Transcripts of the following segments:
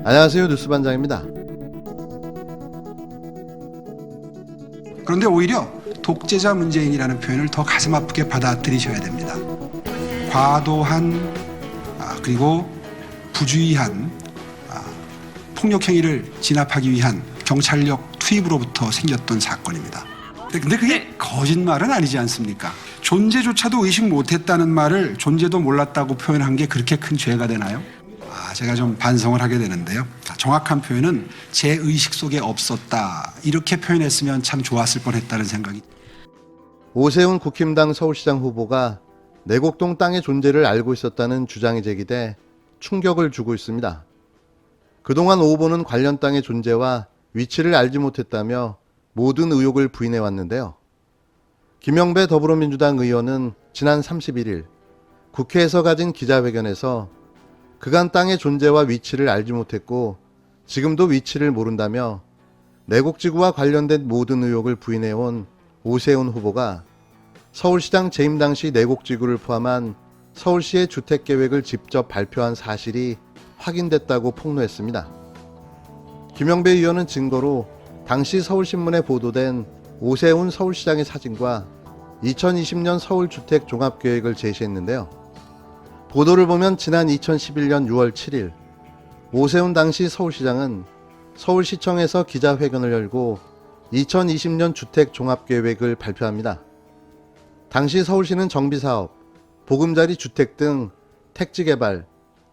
안녕하세요, 뉴스반장입니다. 그런데 오히려 독재자 문재인이라는 표현을 더 가슴 아프게 받아들이셔야 됩니다. 과도한 그리고 부주의한 폭력 행위를 진압하기 위한 경찰력 투입으로부터 생겼던 사건입니다. 근데 그게 거짓말은 아니지 않습니까? 존재조차도 의식 못했다는 말을 존재도 몰랐다고 표현한 게 그렇게 큰 죄가 되나요? 제가 좀 반성을 하게 되는데요. 정확한 표현은 제 의식 속에 없었다, 이렇게 표현했으면 참 좋았을 뻔했다는 생각이. 오세훈 국힘당 서울시장 후보가 내곡동 땅의 존재를 알고 있었다는 주장이 제기돼 충격을 주고 있습니다. 그동안 오 후보는 관련 땅의 존재와 위치를 알지 못했다며 모든 의혹을 부인해왔는데요. 김영배 더불어민주당 의원은 지난 31일 국회에서 가진 기자회견에서 그간 땅의 존재와 위치를 알지 못했고 지금도 위치를 모른다며 내곡지구와 관련된 모든 의혹을 부인해온 오세훈 후보가 서울시장 재임 당시 내곡지구를 포함한 서울시의 주택계획을 직접 발표한 사실이 확인됐다고 폭로했습니다. 김영배 의원은 증거로 당시 서울신문에 보도된 오세훈 서울시장의 사진과 2020년 서울주택 종합계획을 제시했는데요. 보도를 보면 지난 2011년 6월 7일 오세훈 당시 서울시장은 서울시청에서 기자회견을 열고 2020년 주택 종합계획을 발표합니다. 당시 서울시는 정비사업, 보금자리 주택 등 택지개발,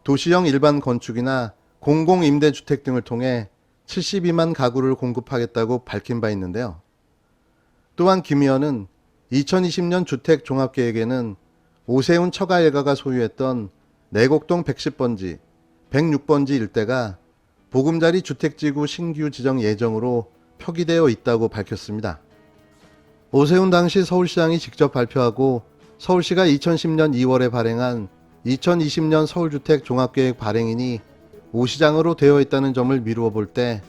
도시형 일반 건축이나 공공임대주택 등을 통해 72만 가구를 공급하겠다고 밝힌 바 있는데요. 또한 김 의원은 2020년 주택 종합계획에는 오세훈 처가 일가가 소유했던 내곡동 110번지, 106번지 일대가 보금자리 주택지구 신규 지정 예정으로 표기되어 있다고 밝혔습니다. 오세훈 당시 서울시장이 직접 발표하고 서울시가 2010년 2월에 발행한 2020년 서울주택 종합계획 발행인이 오 시장으로 되어 있다는 점을 미루어 볼 때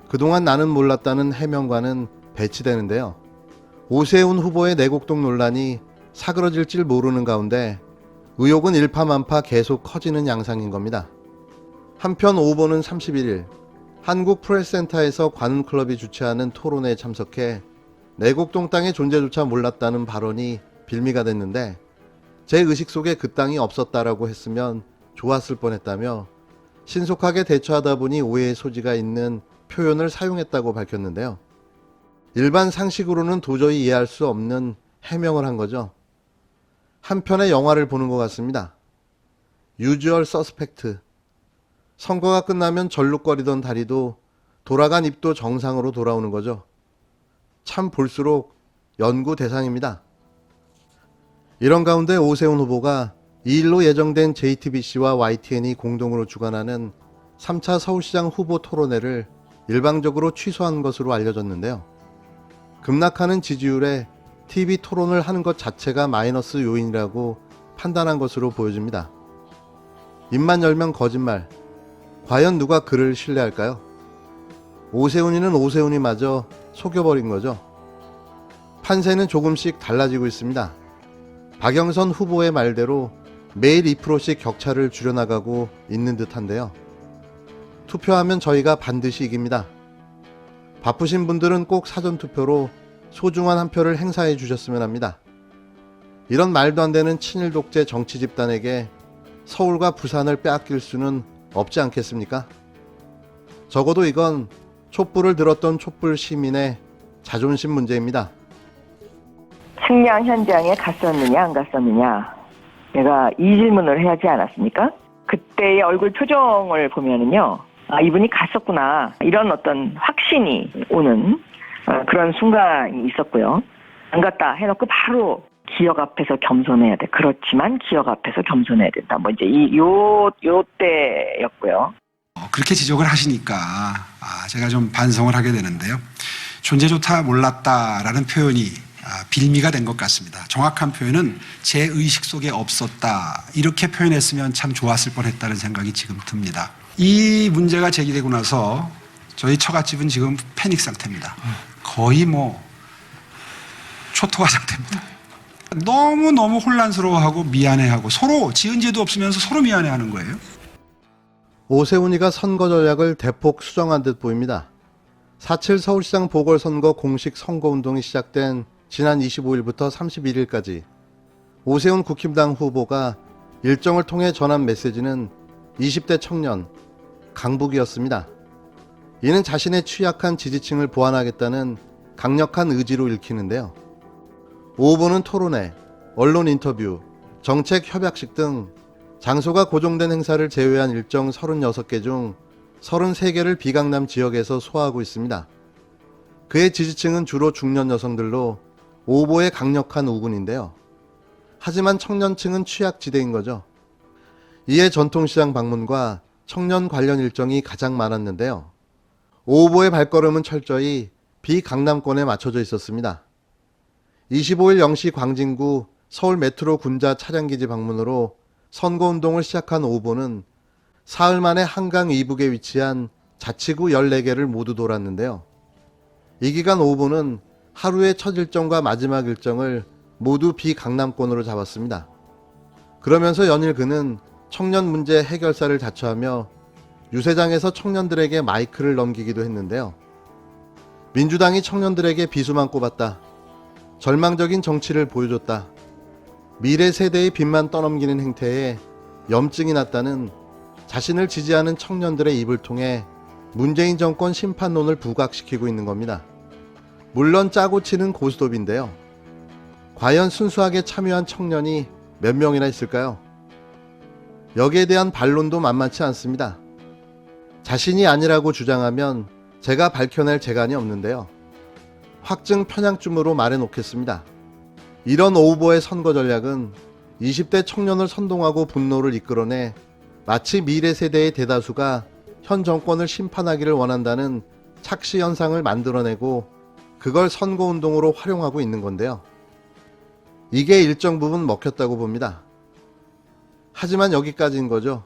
그동안 나는 몰랐다는 해명과는 배치되는데요. 오세훈 후보의 내곡동 논란이 사그러질 줄 모르는 가운데 의혹은 일파만파 계속 커지는 양상인 겁니다. 한편 오 후보는 31일 한국프레스센터에서 관훈클럽이 주최하는 토론회에 참석해 내곡동 땅의 존재조차 몰랐다는 발언이 빌미가 됐는데 제 의식 속에 그 땅이 없었다라고 했으면 좋았을 뻔했다며 신속하게 대처하다 보니 오해의 소지가 있는 표현을 사용했다고 밝혔는데요. 일반 상식으로는 도저히 이해할 수 없는 해명을 한 거죠. 한편의 영화를 보는 것 같습니다. 유주얼 서스펙트. 선거가 끝나면 절룩거리던 다리도 돌아간 입도 정상으로 돌아오는 거죠. 참 볼수록 연구 대상입니다. 이런 가운데 오세훈 후보가 2일로 예정된 JTBC와 YTN이 공동으로 주관하는 3차 서울시장 후보 토론회를 일방적으로 취소한 것으로 알려졌는데요. 급락하는 지지율에 TV 토론을 하는 것 자체가 마이너스 요인이라고 판단한 것으로 보여집니다. 입만 열면 거짓말. 과연 누가 그를 신뢰할까요? 오세훈이는 오세훈이마저 속여버린 거죠. 판세는 조금씩 달라지고 있습니다. 박영선 후보의 말대로 매일 2%씩 격차를 줄여나가고 있는 듯한데요. 투표하면 저희가 반드시 이깁니다. 바쁘신 분들은 꼭 사전투표로 소중한 한 표를 행사해 주셨으면 합니다. 이런 말도 안 되는 친일 독재 정치 집단에게 서울과 부산을 빼앗길 수는 없지 않겠습니까? 적어도 이건 촛불을 들었던 촛불 시민의 자존심 문제입니다. 측량 현장에 갔었느냐 안 갔었느냐, 내가 이 질문을 해야 하지 않았습니까? 그때의 얼굴 표정을 보면은요, 이분이 갔었구나, 이런 어떤 확신이 오는 그런 순간이 있었고요. 안 갔다 해놓고 바로 기억 앞에서 겸손해야 돼. 그렇지만 기억 앞에서 겸손해야 된다. 뭐 이제 요 때였고요. 그렇게 지적을 하시니까 제가 좀 반성을 하게 되는데요. 존재조차 몰랐다라는 표현이 빌미가 된 것 같습니다. 정확한 표현은 제 의식 속에 없었다, 이렇게 표현했으면 참 좋았을 뻔했다는 생각이 지금 듭니다. 이 문제가 제기되고 나서 저희 처갓집은 지금 패닉 상태입니다. 거의 초토화 상태입니다. 너무너무 혼란스러워하고 미안해하고 서로 지은 죄도 없으면서 서로 미안해하는 거예요. 오세훈이가 선거 전략을 대폭 수정한 듯 보입니다. 4.7 서울시장 보궐선거 공식 선거운동이 시작된 지난 25일부터 31일까지 오세훈 국힘당 후보가 일정을 통해 전한 메시지는 20대 청년, 강북이었습니다. 이는 자신의 취약한 지지층을 보완하겠다는 강력한 의지로 읽히는데요. 5후보는 토론회, 언론 인터뷰, 정책 협약식 등 장소가 고정된 행사를 제외한 일정 36개 중 33개를 비강남 지역에서 소화하고 있습니다. 그의 지지층은 주로 중년 여성들로 5후보의 강력한 우군인데요. 하지만 청년층은 취약지대인 거죠. 이에 전통시장 방문과 청년 관련 일정이 가장 많았는데요. 5후보의 발걸음은 철저히 비강남권에 맞춰져 있었습니다. 25일 0시 광진구 서울 메트로 군자 차량기지 방문으로 선거운동을 시작한 5후보는 사흘 만에 한강 이북에 위치한 자치구 14개를 모두 돌았는데요. 이 기간 5후보는 하루의 첫 일정과 마지막 일정을 모두 비강남권으로 잡았습니다. 그러면서 연일 그는 청년 문제 해결사를 자처하며 유세장에서 청년들에게 마이크를 넘기기도 했는데요. 민주당이 청년들에게 비수만 꼽았다. 절망적인 정치를 보여줬다. 미래 세대의 빚만 떠넘기는 행태에 염증이 났다는 자신을 지지하는 청년들의 입을 통해 문재인 정권 심판론을 부각시키고 있는 겁니다. 물론 짜고 치는 고스톱인데요. 과연 순수하게 참여한 청년이 몇 명이나 있을까요? 여기에 대한 반론도 만만치 않습니다. 자신이 아니라고 주장하면 제가 밝혀낼 재간이 없는데요. 확증 편향쯤으로 말해놓겠습니다. 이런 5후보의 선거 전략은 20대 청년을 선동하고 분노를 이끌어내 마치 미래 세대의 대다수가 현 정권을 심판하기를 원한다는 착시 현상을 만들어내고 그걸 선거운동으로 활용하고 있는 건데요. 이게 일정 부분 먹혔다고 봅니다. 하지만 여기까지인 거죠.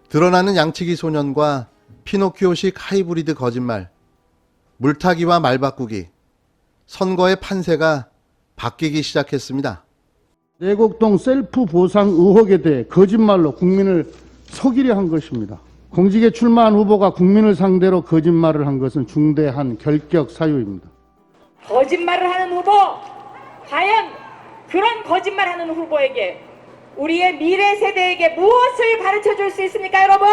드러나는 양치기 소년과 피노키오식 하이브리드 거짓말, 물타기와 말바꾸기, 선거의 판세가 바뀌기 시작했습니다. 내곡동 셀프 보상 의혹에 대해 거짓말로 국민을 속이려 한 것입니다. 공직에 출마한 후보가 국민을 상대로 거짓말을 한 것은 중대한 결격 사유입니다. 거짓말을 하는 후보, 과연 그런 거짓말하는 후보에게 우리의 미래 세대에게 무엇을 가르쳐 줄 수 있습니까, 여러분?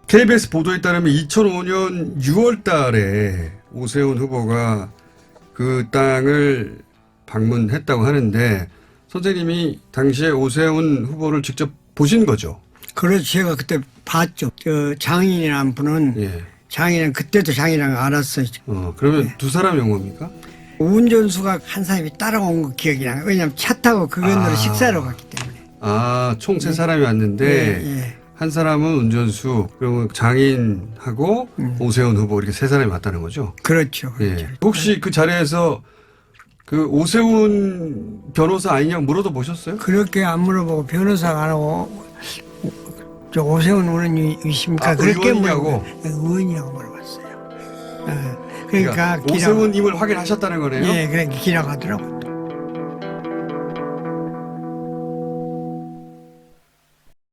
KBS 보도에 따르면 2005년 6월 달에 오세훈 후보가 그 땅을 방문했다고 하는데 선생님이 당시에 오세훈 후보를 직접 보신 거죠? 그래서 제가 그때 봤죠. 저 장인이라는 분은 예. 장인은 그때도 장인이라는 걸 알았어요. 그러면 두 사람 영어입니까? 운전수가 한 사람이 따라온 거 기억이 나요. 왜냐하면 차 타고 그 건너로 식사를 갔기 때문에. 총 세 사람이 왔는데 예. 한 사람은 운전수, 그리고 장인하고 오세훈 후보 이렇게 세 사람이 왔다는 거죠? 그렇죠. 예. 혹시 그 자리에서 그 오세훈 변호사 아니냐고 물어도 보셨어요? 그렇게 안 물어보고 변호사가 안 하고 저 오세훈 의원님이십니까? 그렇게 의원이냐고? 의원이냐고 물어봤어요. 그러니까 오세훈임을 확인하셨다는 거네요? 예, 그렇게 기라가더라고.